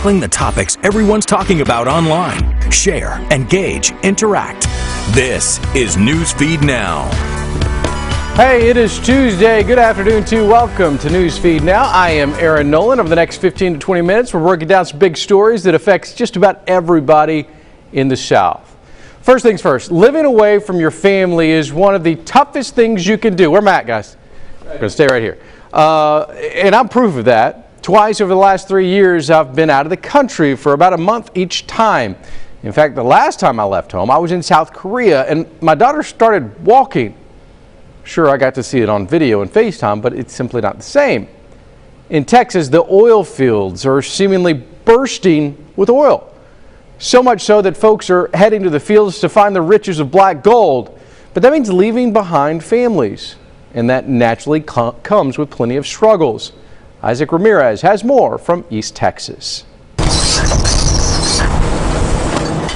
tackling the topics everyone's talking about online. Share, engage, interact. This is Newsfeed Now. Hey, it is Tuesday. Good afternoon to you. Welcome to Newsfeed Now. I am Aaron Nolan. Over the next 15 to 20 minutes, we're working down some big stories that affects just about everybody in the South. First things first, living away from your family is one of the toughest things you can do. Where Matt, guys? We're going to stay right here. And I'm proof of that. Twice over the last 3 years, I've been out of the country for about a month each time. In fact, the last time I left home, I was in South Korea, and my daughter started walking. Sure, I got to see it on video and FaceTime, but it's simply not the same. In Texas, the oil fields are seemingly bursting with oil. So much so that folks are heading to the fields to find the riches of black gold. But that means leaving behind families. And that naturally comes with plenty of struggles. Isaac Ramirez has more from East Texas.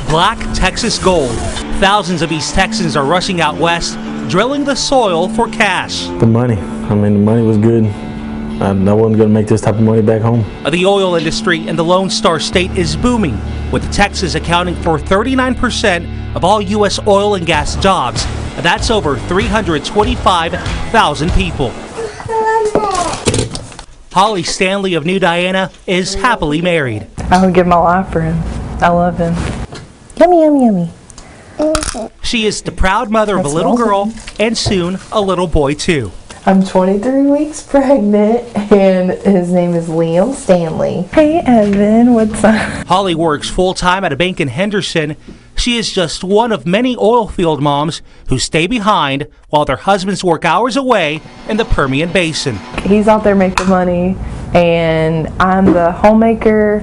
Black Texas gold. Thousands of East Texans are rushing out west, drilling the soil for cash. The money. I mean, the money was good. I wasn't going to make this type of money back home. The oil industry in the Lone Star State is booming, with Texas accounting for 39% of all U.S. oil and gas jobs. That's over 325,000 people. Holly Stanley of New Diana is happily married. I would give my life for him. I love him. Yummy, yummy, yummy. She is the proud mother of a little girl and soon a little boy too. I'm 23 weeks pregnant and his name is Liam Stanley. Hey Evan, what's up? Holly works full-time at a bank in Henderson. She is just one of many oil field moms who stay behind while their husbands work hours away in the Permian Basin. He's out there making money and I'm the homemaker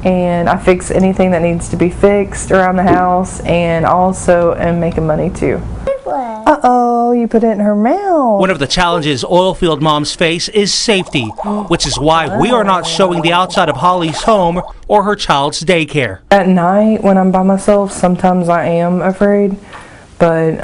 and I fix anything that needs to be fixed around the house and also am making money too. Uh-oh, you put it in her mouth. One of the challenges oil field moms face is safety, which is why we are not showing the outside of Holly's home or her child's daycare. At night when I'm by myself, sometimes I am afraid, but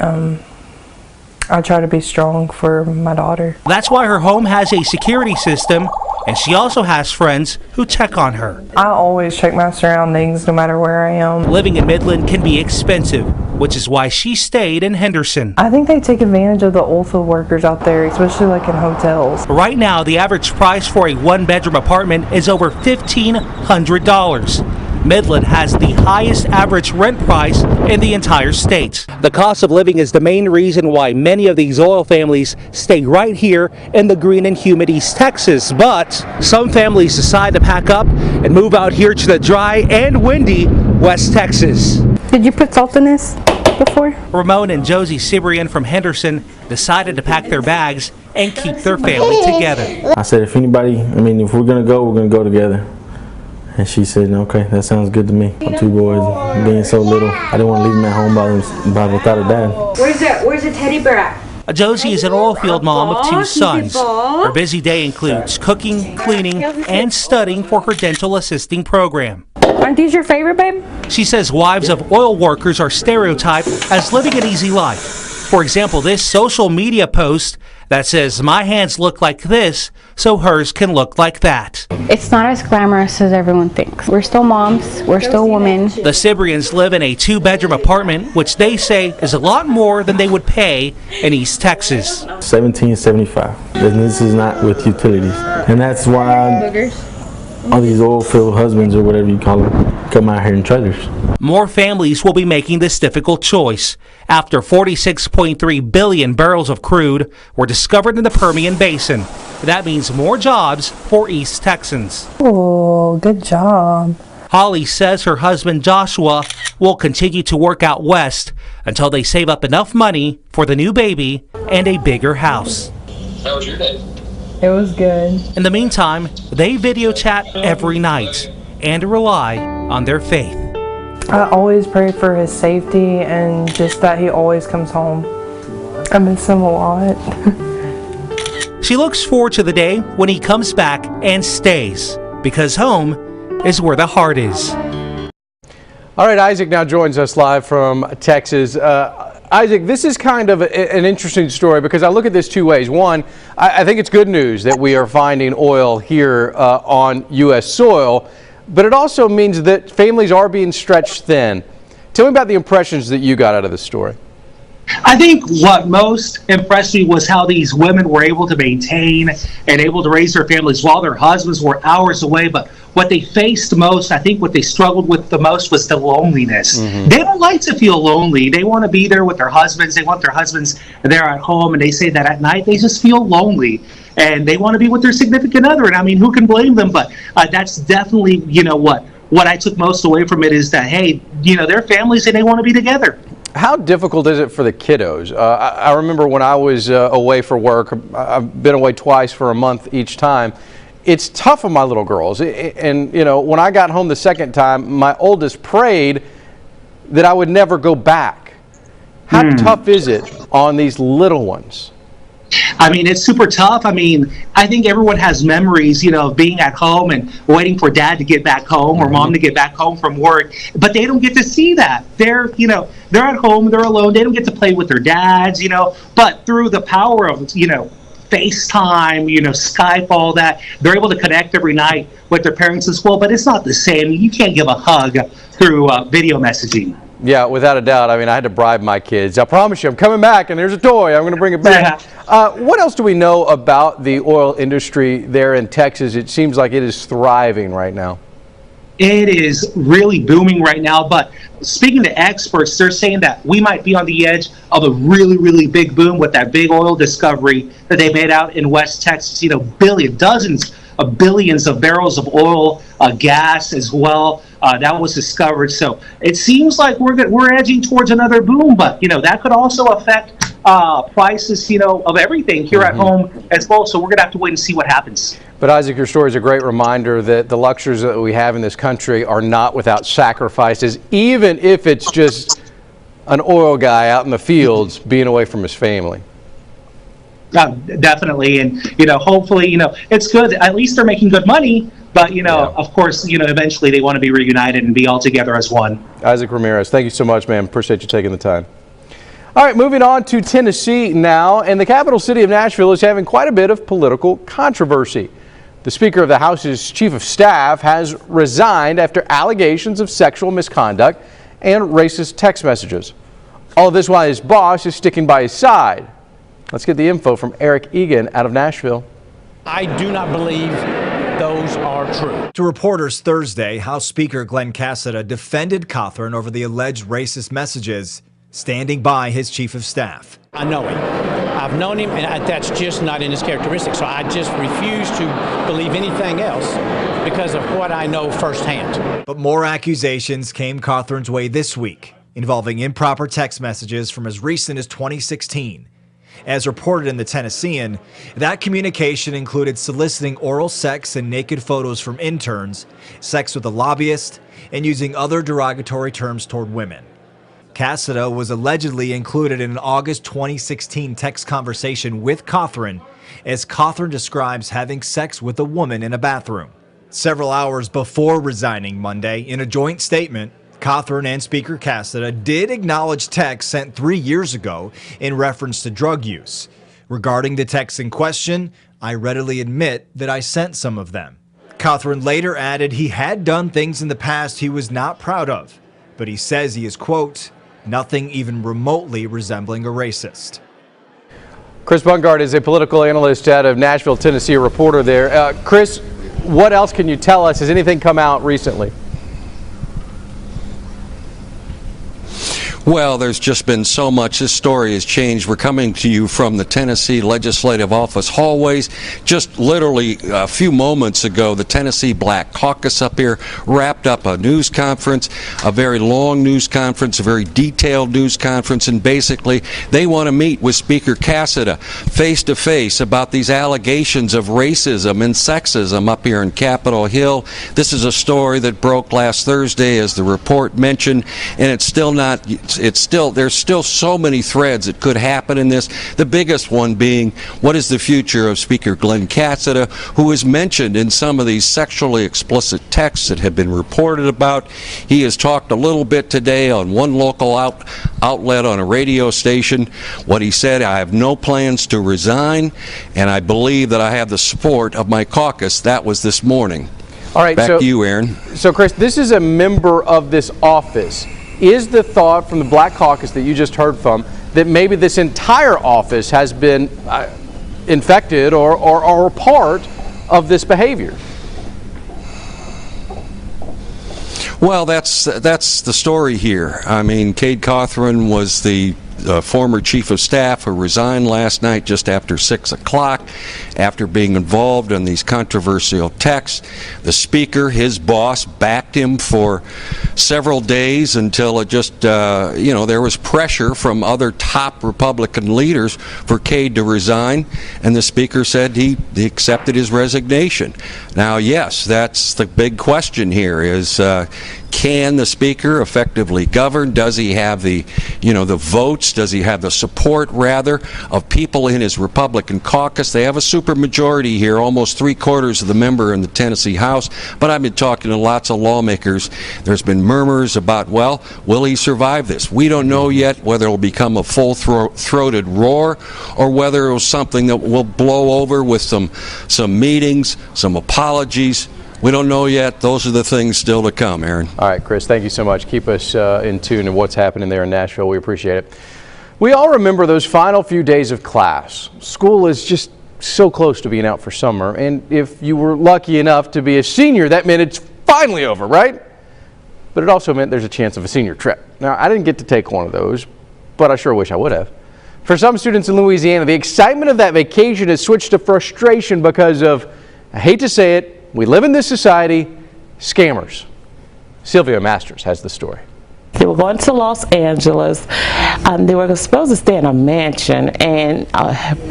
I try to be strong for my daughter. That's why her home has a security system, and she also has friends who check on her. I always check my surroundings no matter where I am. Living in Midland can be expensive, which is why she stayed in Henderson. I think they take advantage of the oil field workers out there, especially like in hotels. Right now, the average price for a one-bedroom apartment is over $1,500. Midland has the highest average rent price in the entire state. The cost of living is the main reason why many of these oil families stay right here in the green and humid East Texas. But some families decide to pack up and move out here to the dry and windy West Texas. Did you put salt in this before? Ramon and Josie Cibrian from Henderson decided to pack their bags and keep their family together. I said, if we're going to go, we're going to go together. And she said, okay, that sounds good to me. My two boys being so little, I didn't want to leave them at home without a dad. Where's the teddy bear at? Josie is an oil field mom of two sons. Her busy day includes cooking, cleaning, and studying for her dental assisting program. Aren't these your favorite, babe? She says wives of oil workers are stereotyped as living an easy life. For example, this social media post that says, "My hands look like this, so hers can look like that." It's not as glamorous as everyone thinks. We're still moms. We're still women. The Cibrians live in a two-bedroom apartment, which they say is a lot more than they would pay in East Texas. $1,775. This is not with utilities. And that's why all these oil field husbands, or whatever you call them, come out here in trailers. More families will be making this difficult choice after 46.3 billion barrels of crude were discovered in the Permian Basin. That means more jobs for East Texans. Oh, good job. Holly says her husband Joshua will continue to work out west until they save up enough money for the new baby and a bigger house. How was your day? It was good. In the meantime, they video chat every night and rely on their faith. I always pray for his safety and just that he always comes home. I miss him a lot. She looks forward to the day when he comes back and stays, because home is where the heart is. All right, Isaac now joins us live from Texas. Isaac, this is kind of an interesting story because I look at this two ways. One, I think it's good news that we are finding oil here on U.S. soil. but it also means that families are being stretched thin. Tell me about the impressions that you got out of this story. I think what most impressed me was how these women were able to maintain and able to raise their families while their husbands were hours away. But what they faced most, I think what they struggled with the most was the loneliness. They don't like to feel lonely. They want to be there with their husbands. They want their husbands there at home. And they say that at night they just feel lonely and they want to be with their significant other. And I mean, who can blame them? But that's definitely, what I took most away from it is that, hey, they're families and they want to be together. How difficult is it for the kiddos? I remember when I was away for work, I've been away twice for a month each time. It's tough on my little girls. And, when I got home the second time, my oldest prayed that I would never go back. How tough is it on these little ones? I mean, it's super tough. I mean, I think everyone has memories, of being at home and waiting for dad to get back home or mom to get back home from work, but they don't get to see that. They're at home, they're alone. They don't get to play with their dads, but through the power of, FaceTime, Skype, all that, they're able to connect every night with their parents as well, but it's not the same. You can't give a hug through video messaging. Yeah, without a doubt. I mean, I had to bribe my kids. I promise you, I'm coming back, and there's a toy. I'm going to bring it back. Yeah. What else do we know about the oil industry there in Texas? It seems like it is thriving right now. It is really booming right now, but speaking to experts, they're saying that we might be on the edge of a really, really big boom with that big oil discovery that they made out in West Texas. Dozens of billions of barrels of oil, gas as well. That was discovered. So it seems like we're edging towards another boom, but that could also affect prices, of everything here at home as well. So we're gonna have to wait and see what happens. But Isaac, your story is a great reminder that the luxuries that we have in this country are not without sacrifices, even if it's just an oil guy out in the fields being away from his family. Definitely, and hopefully, it's good. At least they're making good money. But of course, eventually they want to be reunited and be all together as one. Isaac Ramirez, thank you so much, man. Appreciate you taking the time. All right, moving on to Tennessee now, and the capital city of Nashville is having quite a bit of political controversy. The Speaker of the House's Chief of Staff has resigned after allegations of sexual misconduct and racist text messages. All of this while his boss is sticking by his side. Let's get the info from Eric Egan out of Nashville. I do not believe those are true. To reporters Thursday, House Speaker Glenn Cassada defended Cothran over the alleged racist messages, standing by his chief of staff. I know him. I've known him, and that's just not in his characteristics. So I just refuse to believe anything else because of what I know firsthand. But more accusations came Cothran's way this week, involving improper text messages from as recent as 2016. As reported in the Tennessean, that communication included soliciting oral sex and naked photos from interns, sex with a lobbyist, and using other derogatory terms toward women. Cassada was allegedly included in an August 2016 text conversation with Cothran, as Cothran describes having sex with a woman in a bathroom. Several hours before resigning Monday, in a joint statement, Cothran and Speaker Cassada did acknowledge texts sent 3 years ago in reference to drug use. Regarding the texts in question, I readily admit that I sent some of them. Cothran later added he had done things in the past he was not proud of, but he says he is, quote, nothing even remotely resembling a racist. Chris Bungard is a political analyst out of Nashville, Tennessee, a reporter there. Chris, what else can you tell us? Has anything come out recently? Well, there's just been so much. This story has changed. We're coming to you from the Tennessee Legislative Office hallways. Just literally a few moments ago, the Tennessee Black Caucus up here wrapped up a news conference, a very long news conference, a very detailed news conference, and basically they want to meet with Speaker Cassada face to face about these allegations of racism and sexism up here in Capitol Hill. This is a story that broke last Thursday, as the report mentioned, and it's still not. There's still so many threads that could happen in this. The biggest one being, what is the future of Speaker Glenn Cassada, who is mentioned in some of these sexually explicit texts that have been reported about. He has talked a little bit today on one local outlet on a radio station. What he said, I have no plans to resign, and I believe that I have the support of my caucus. That was this morning. All right, Back to you, Aaron. So, Chris, this is a member of this office. Is the thought from the Black Caucus that you just heard from that maybe this entire office has been infected or part of this behavior? Well, that's the story here. I mean, Cade Cothran was the former chief of staff who resigned last night just after 6 o'clock after being involved in these controversial texts. The speaker, his boss, backed him for several days until it just, there was pressure from other top Republican leaders for Cade to resign, and the speaker said he accepted his resignation. Now, yes, that's the big question here is, can the speaker effectively govern? Does he have the votes? Does he have the support, rather, of people in his Republican caucus? They have a supermajority here, almost 3/4 of the member in the Tennessee House. But I've been talking to lots of lawmakers. There's been murmurs about, well, will he survive this? We don't know yet whether it will become a full-throated roar or whether it was something that will blow over with some meetings, some apologies. We don't know yet. Those are the things still to come, Aaron. All right, Chris, thank you so much. Keep us in tune to what's happening there in Nashville. We appreciate it. We all remember those final few days of class. School is just so close to being out for summer, and if you were lucky enough to be a senior, that meant it's finally over, right? But it also meant there's a chance of a senior trip. Now, I didn't get to take one of those, but I sure wish I would have. For some students in Louisiana, the excitement of that vacation has switched to frustration because of, I hate to say it, we live in this society, scammers. Sylvia Masters has the story. They were going to Los Angeles. They were supposed to stay in a mansion and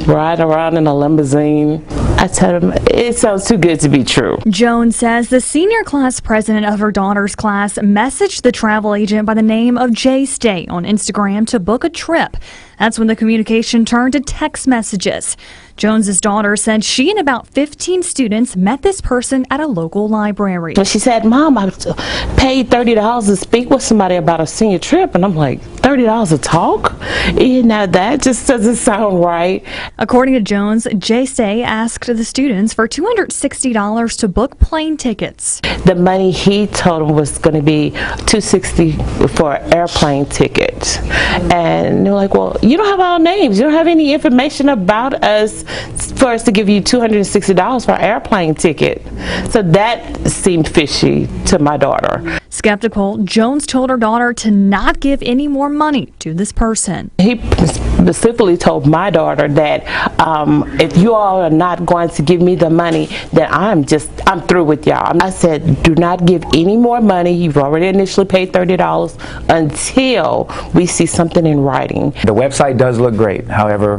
ride around in a limousine. I told them, it sounds too good to be true. Joan says the senior class president of her daughter's class messaged the travel agent by the name of Jay Stay on Instagram to book a trip. That's when the communication turned to text messages. Jones's daughter said she and about 15 students met this person at a local library. But she said, Mom, I paid $30 to speak with somebody about a senior trip. And I'm like, $30 to talk? That just doesn't sound right. According to Jones, Jay Stay asked the students for $260 to book plane tickets. The money he told them was going to be $260 for an airplane ticket. And they're like, well, you don't have our names. You don't have any information about us for us to give you $260 for an airplane ticket. So that seemed fishy to my daughter. Skeptical, Jones told her daughter to not give any more money to this person. He specifically told my daughter that if you all are not going to give me the money, then I'm through with y'all. I said, do not give any more money. You've already initially paid $30 until we see something in writing. The website does look great. However,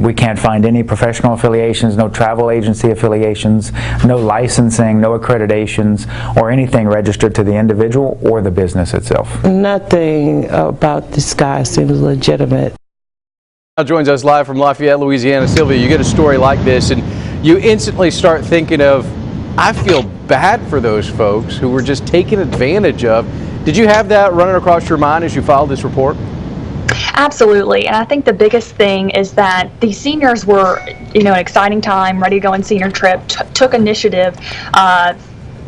we can't find any professional affiliations, no travel agency affiliations, no licensing, no accreditations, or anything registered to the individual or the business itself. Nothing about this guy seems legitimate. Now joins us live from Lafayette, Louisiana. Sylvia, you get a story like this and you instantly start thinking of, I feel bad for those folks who were just taken advantage of. Did you have that running across your mind as you filed this report? Absolutely, and I think the biggest thing is that these seniors were, an exciting time, ready to go on senior trip, took initiative,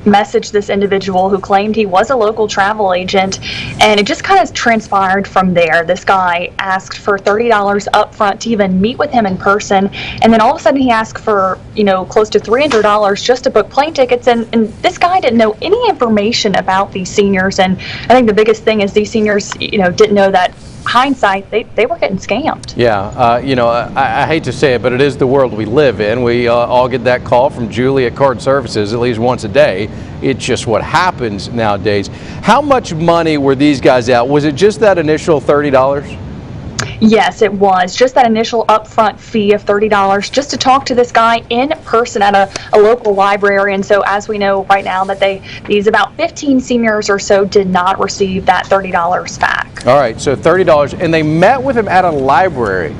messaged this individual who claimed he was a local travel agent, and it just kind of transpired from there. This guy asked for $30 up front to even meet with him in person, and then all of a sudden he asked for, close to $300 just to book plane tickets, and this guy didn't know any information about these seniors, and I think the biggest thing is these seniors, didn't know that hindsight, they were getting scammed. Yeah, I hate to say it, but it is the world we live in. We all get that call from Julie at Card Services at least once a day. It's just what happens nowadays. How much money were these guys out? Was it just that initial $30? Yes, it was just that initial upfront fee of $30 just to talk to this guy in person at a local library. And so as we know right now that these about 15 seniors or so did not receive that $30 back. All right, so $30, and they met with him at a library.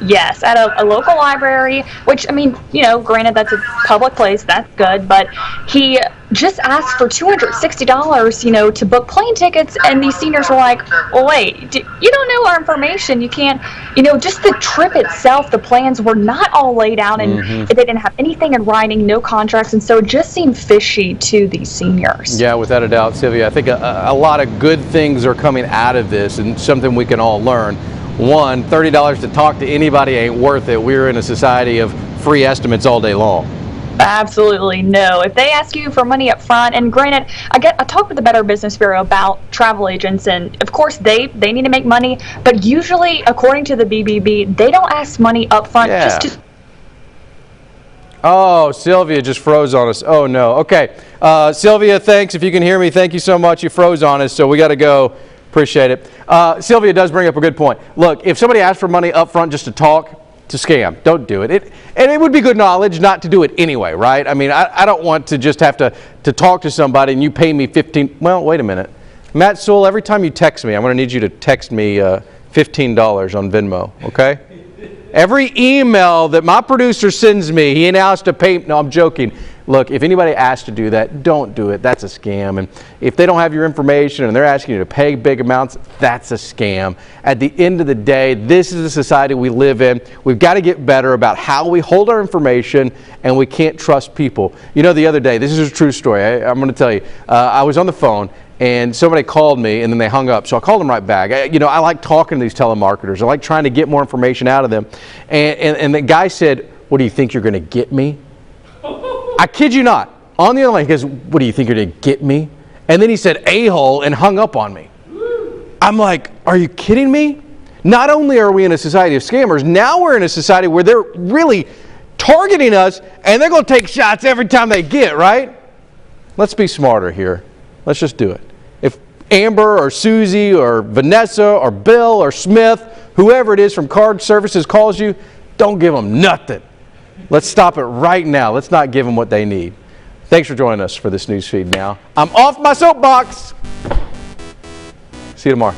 Yes, at a local library, which, I mean, you know, granted that's a public place, that's good, but he just asked for $260, you know, to book plane tickets, and these seniors were like, well, wait, you don't know our information, you can't, you know, just the trip itself, the plans were not all laid out, and they didn't have anything in writing, no contracts, and so it just seemed fishy to these seniors. Yeah, without a doubt, Sylvia, I think a lot of good things are coming out of this, and something we can all learn. One, $30 to talk to anybody ain't worth it. We're in a society of free estimates all day long. Absolutely no. If they ask you for money up front, and granted, I talked with the Better Business Bureau about travel agents, and of course they need to make money, but usually, according to the BBB, they don't ask money up front. Yeah. Just to Oh, Sylvia just froze on us. Oh no. Okay, Sylvia, thanks. If you can hear me, thank you so much. You froze on us, so we got to go. Appreciate it. Sylvia does bring up a good point. Look, if somebody asks for money up front just to talk, it's a scam. Don't do it. And it would be good knowledge not to do it anyway, right? I mean, I don't want to just have to talk to somebody and you pay me well, wait a minute. Matt Sewell, every time you text me, I'm going to need you to text me $15 on Venmo, okay? Every email that my producer sends me, he now has to pay. No, I'm joking. Look, if anybody asks to do that, don't do it. That's a scam. And if they don't have your information and they're asking you to pay big amounts, that's a scam. At the end of the day, this is the society we live in. We've got to get better about how we hold our information, and we can't trust people. You know, the other day, this is a true story. I'm going to tell you. I was on the phone, and somebody called me, and then they hung up. So I called them right back. I like talking to these telemarketers. I like trying to get more information out of them. And the guy said, "What do you think you're going to get me?" I kid you not. On the other line, he goes, "What do you think you're going to get me?" And then he said, "A-hole," and hung up on me. I'm like, are you kidding me? Not only are we in a society of scammers, now we're in a society where they're really targeting us, and they're going to take shots every time they get, right? Let's be smarter here. Let's just do it. If Amber or Susie or Vanessa or Bill or Smith, whoever it is from Card Services calls you, don't give them nothing. Let's stop it right now. Let's not give them what they need. Thanks for joining us for this Newsfeed Now. I'm off my soapbox. See you tomorrow.